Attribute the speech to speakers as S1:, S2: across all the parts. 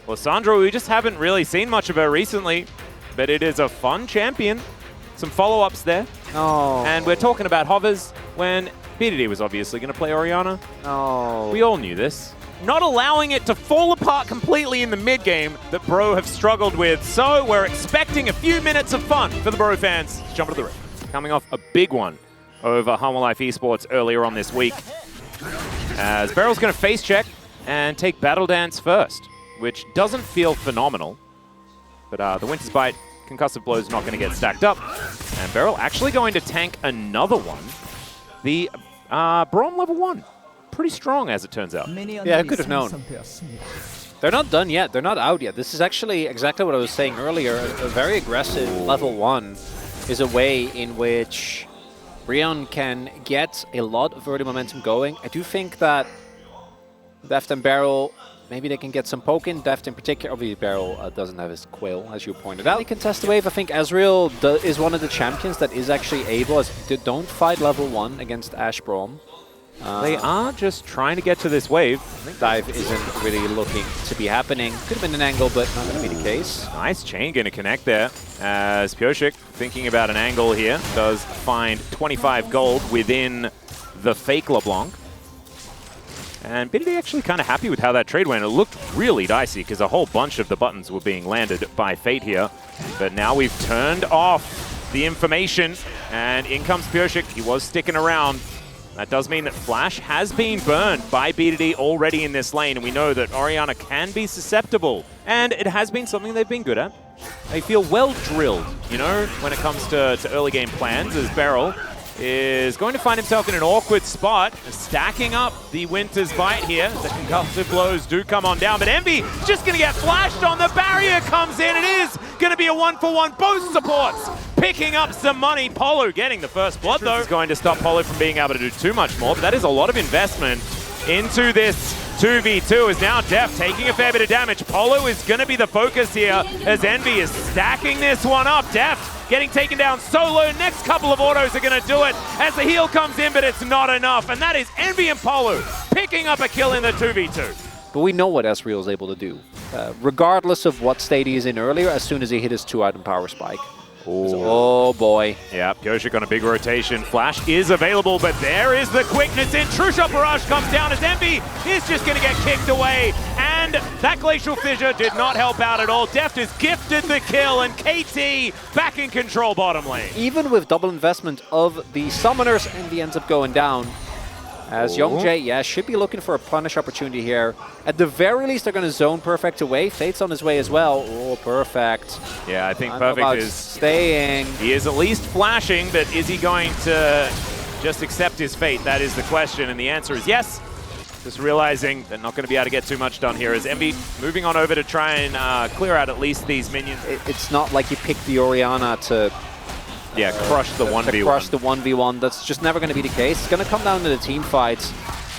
S1: Lissandra, we just haven't really seen much of her recently, but it is a fun champion. Some follow-ups there.
S2: No.
S1: And we're talking about hovers when BDD was obviously going to play Orianna.
S2: No.
S1: We all knew this. Not allowing it to fall apart completely in the mid-game that Bro have struggled with. So we're expecting a few minutes of fun for the Bro fans. Let's jump into the ring. Coming off a big one over Harmon Life Esports earlier on this week. As Beryl's going to face check and take Battle Dance first, which doesn't feel phenomenal. But the Winter's Bite concussive blow is not going to get stacked up. And Beryl actually going to tank another one. The Braum level 1. Pretty strong, as it turns out.
S2: Yeah, I could have known. They're not done yet. They're not out yet. This is actually exactly what I was saying earlier. A very aggressive level 1 is a way in which Brion can get a lot of early momentum going. I do think that Deft and Beryl, maybe they can get some poke in. Deft in particular, obviously Beryl doesn't have his quill, as you pointed out. He can test the wave. I think Ezreal is one of the champions that is actually able to don't fight level 1 against Ashe Braum.
S1: They are just trying to get to this wave.
S2: Dive isn't really looking to be happening. Could have been an angle, but not going to be the case.
S1: Nice chain going to connect there as Pioshik, thinking about an angle here, does find 25 gold within the fake LeBlanc. And BDD actually kind of happy with how that trade went. It looked really dicey because a whole bunch of the buttons were being landed by Fate here. But now we've turned off the information, and in comes Pioshik. He was sticking around. That does mean that Flash has been burned by BDD already in this lane, and we know that Orianna can be susceptible. And it has been something they've been good at. They feel well drilled, you know, when it comes to early game plans, as Beryl is going to find himself in an awkward spot, stacking up the Winter's Bite here. The concussive blows do come on down, but Envy just going to get flashed on. The barrier comes in. It is going to be a 1-for-1. Both supports picking up some money. Polo getting the first blood, though. Is going to stop Polo from being able to do too much more, but that is a lot of investment into this 2v2. Is now Def taking a fair bit of damage. Polo is going to be the focus here as Envy is stacking this one up. Def getting taken down solo. Next couple of autos are going to do it as the heal comes in, but it's not enough. And that is Envy and Polo picking up a kill in the 2v2.
S2: But we know what Ezreal is able to do. Regardless of what state he is in earlier, as soon as he hit his 2-item power spike. Oh boy.
S1: Yeah, Pioshik on a big rotation. Flash is available, but there is the quickness in. True Shot Barrage comes down as Envy is just going to get kicked away. And that Glacial Fissure did not help out at all. Deft is gifted the kill, and KT back in control bottom lane.
S2: Even with double investment of the summoners, Envy ends up going down. As Youngjae, yeah, should be looking for a punish opportunity here. At the very least, they're going to zone Perfect away. Fate's on his way as well. Oh, Perfect.
S1: Yeah, I think Perfect is
S2: staying.
S1: He is at least flashing, but is he going to just accept his fate? That is the question, and the answer is yes. Just realizing they're not going to be able to get too much done here as Envy moving on over to try and clear out at least these minions.
S2: It's not like you pick the Orianna to...
S1: Yeah, crush the 1v1.
S2: Crush the 1v1. That's just never going to be the case. It's going to come down to the team fights.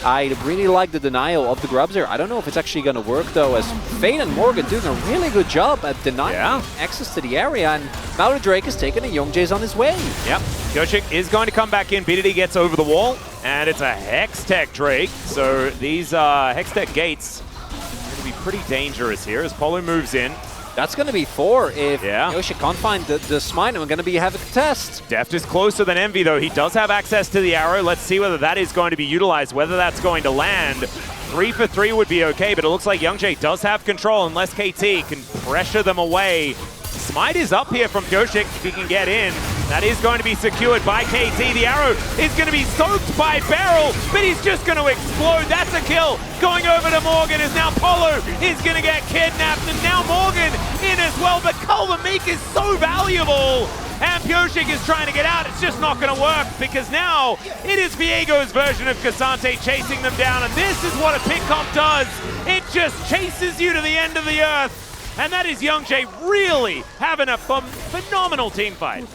S2: I really like the denial of the grubs here. I don't know if it's actually going to work, though, as Fate and Morgan doing a really good job at denying access to the area, and Mauer Drake is taking a Youngjae's on his way.
S1: Yep. Pioshik is going to come back in. BDD gets over the wall, and it's a Hextech Drake. So these Hextech gates are going to be pretty dangerous here as Polo moves in.
S2: That's going to be 4 if Yoshi can't find the smite, and we're going to be having a test.
S1: Deft is closer than Envy, though. He does have access to the arrow. Let's see whether that is going to be utilized, whether that's going to land. 3 for 3 would be okay, but it looks like Youngjae does have control unless KT can pressure them away. Smite is up here from Pioshik if he can get in. That is going to be secured by KT. The arrow is going to be soaked by Beryl, but he's just going to explode. That's a kill. Going over to Morgan as now Polo is going to get kidnapped, and now Morgan in as well. But Culver Meek is so valuable, and Pioshik is trying to get out. It's just not going to work because now it is Viego's version of Cassante chasing them down, and this is what a pick comp does. It just chases you to the end of the earth. And that is Youngjae really having a phenomenal team fight.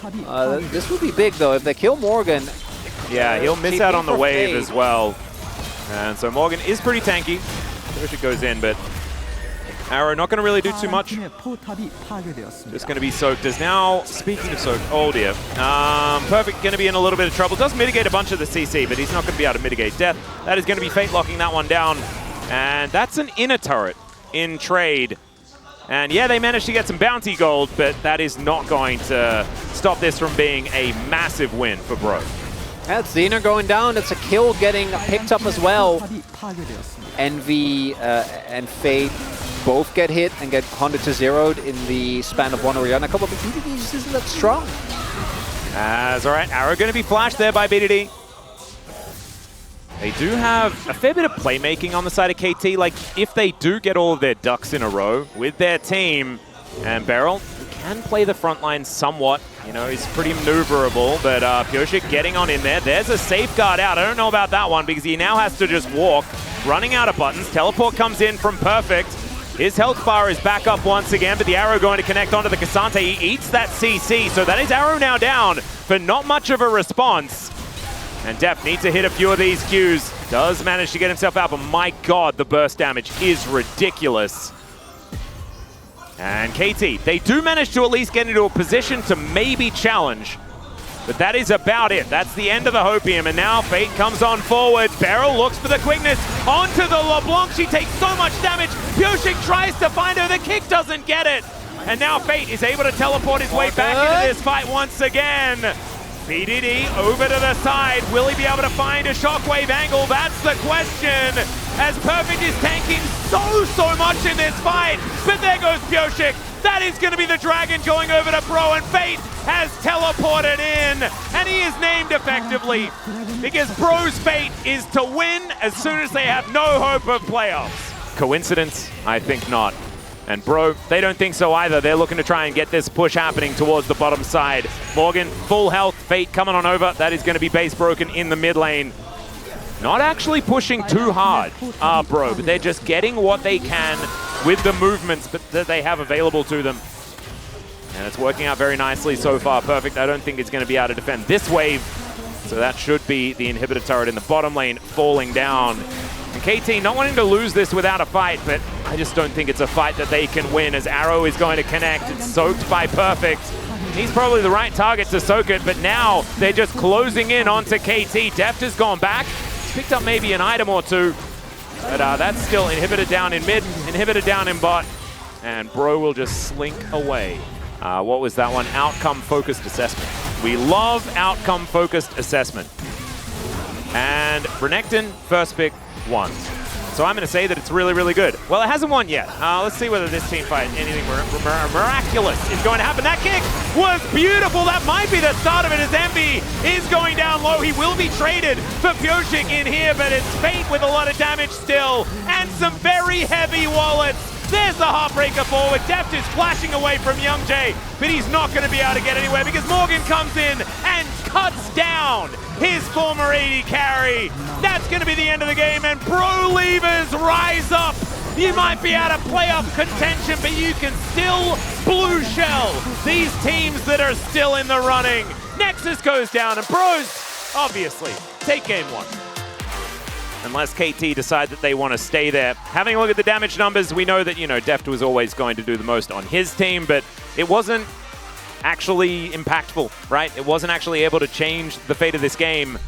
S2: This would be big, though. If they kill Morgan...
S1: Yeah, he'll miss out on the wave as well. And so Morgan is pretty tanky. Pioshik goes in, but Arrow not going to really do too much. Just going to be soaked. As now, speaking of soaked, oh dear. Perfect going to be in a little bit of trouble. Does mitigate a bunch of the CC, but he's not going to be able to mitigate death. That is going to be Fate locking that one down. And that's an inner turret in trade And yeah, they managed to get some bounty gold, but that is not going to stop this from being a massive win for Bro.
S2: That's Xena going down. It's a kill getting picked up as well. Envy and Fate both get hit and get 100 to 0'd in the span of one or another. A couple of BDD just isn't that strong.
S1: As all right, Arrow going to be flashed there by BDD. They do have a fair bit of playmaking on the side of KT. Like, if they do get all of their ducks in a row with their team, and Beryl can play the front line somewhat. You know, he's pretty maneuverable, but Pioshik getting on in there. There's a safeguard out. I don't know about that one because he now has to just walk, running out of buttons. Teleport comes in from Perfect. His health bar is back up once again, but the Arrow going to connect onto the Cassante. He eats that CC, so that is Arrow now down for not much of a response. And Def needs to hit a few of these Qs. Does manage to get himself out, but my god, the burst damage is ridiculous. And KT, they do manage to at least get into a position to maybe challenge. But that is about it. That's the end of the Hopium. And now Fate comes on forward. Beryl looks for the quickness onto the LeBlanc. She takes so much damage. Pioshik tries to find her. The kick doesn't get it. And now Fate is able to teleport his way back into this fight once again. BDD over to the side. Will he be able to find a shockwave angle? That's the question. As Perfect is tanking so much in this fight. But there goes Pioshik. That is going to be the dragon going over to Bro, and Fate has teleported in. And he is named effectively because Bro's fate is to win as soon as they have no hope of playoffs. Coincidence? I think not. And Bro, they don't think so either. They're looking to try and get this push happening towards the bottom side. Morgan, full health. Fate coming on over. That is going to be base broken in the mid lane. Not actually pushing too hard, Bro, but they're just getting what they can with the movements that they have available to them. And it's working out very nicely so far. Perfect. I don't think it's going to be able to defend this wave. So that should be the inhibitor turret in the bottom lane falling down. And KT not wanting to lose this without a fight, but I just don't think it's a fight that they can win as Arrow is going to connect. It's soaked by Perfect. He's probably the right target to soak it, but now they're just closing in onto KT. Deft has gone back. He's picked up maybe an item or two, but that's still inhibitor down in mid, inhibitor down in bot, and Bro will just slink away. What was that one? Outcome-focused assessment. We love outcome-focused assessment. And Renekton, first pick, won. So I'm going to say that it's really good. Well, it hasn't won yet. Let's see whether this team fight, anything miraculous is going to happen. That kick was beautiful. That might be the start of it as Envy is going down low. He will be traded for Pioshik in here, but it's Fate with a lot of damage still and some very heavy wallets. There's the Heartbreaker forward. Deft is flashing away from Young Jay, but he's not going to be able to get anywhere because Morgan comes in and cuts down his former AD carry. That's going to be the end of the game, and Bro Levers rise up. You might be out of playoff contention, but you can still blue shell these teams that are still in the running. Nexus goes down, and Bros, obviously, take game one. Unless KT decide that they want to stay there. Having a look at the damage numbers, we know that, you know, Deft was always going to do the most on his team, but it wasn't actually impactful, right? It wasn't actually able to change the fate of this game.